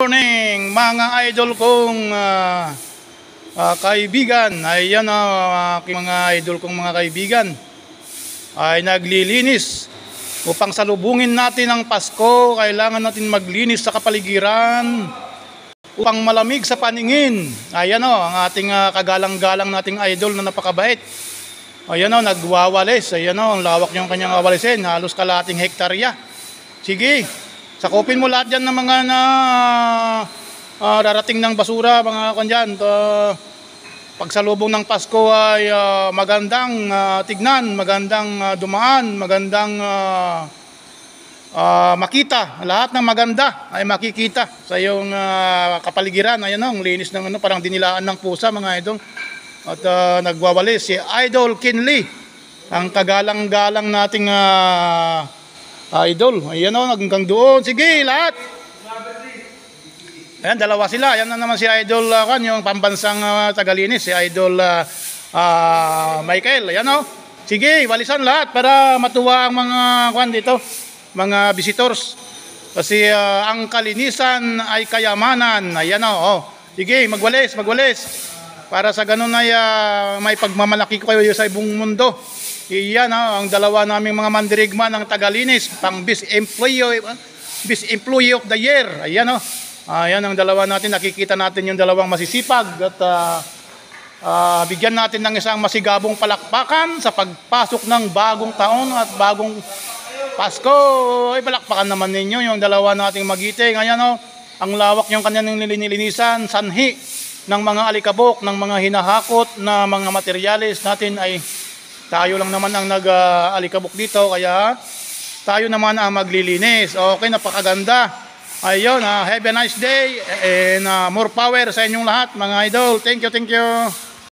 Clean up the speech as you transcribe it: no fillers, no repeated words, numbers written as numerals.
morning mga idol kong kaibigan. Ayan aking mga idol kong mga kaibigan ay naglilinis upang salubungin natin ang Pasko. Kailangan natin maglinis sa kapaligiran upang malamig sa paningin. Ayan ang ating kagalang-galang nating idol na napakabait. Ayan nagwawalis. Ayan ang lawak yung kanyang wawalisin, halos kalahating hektarya. Sige, sakupin mo lahat dyan ng mga darating ng basura, mga kanyan. Pagsalubong ng Pasko ay magandang tignan, magandang dumaan, magandang makita. Lahat ng maganda ay makikita sa iyong kapaligiran. Ayan ang linis ng parang dinilaan ng pusa, mga idol. At nagwawalis si Idol Kinley, ang kagalang-galang nating idol. Ayan hanggang doon. Sige, lahat. Ayan, dalawa sila. Ayan na naman si Idol yung pambansang tagalinis, si Idol Michael. Ayan sige, walisan lahat para matuwa ang mga dito, mga visitors. Kasi ang kalinisan ay kayamanan. Ayan sige, magwalis. Para sa ganun ay may pagmamalaki ko kayo sa buong mundo. Iyan ang dalawa naming mga mandirigma ng tagalinis, pang Best Employee of the Year. Ayan ayan ang dalawa natin. Nakikita natin yung dalawang masisipag at bigyan natin ng isang masigabong palakpakan sa pagpasok ng bagong taon at bagong Pasko. Ay, palakpakan naman ninyo yung dalawa nating magiting. Ayan ang lawak yung kanyang nilinisan, sanhi ng mga alikabok, ng mga hinahakot na mga materyales natin. Ay tayo lang naman ang nag-alikabok dito, kaya tayo naman ang maglilinis. Okay, napakaganda. Ayun, have a nice day and more power sa inyong lahat, mga idol. Thank you.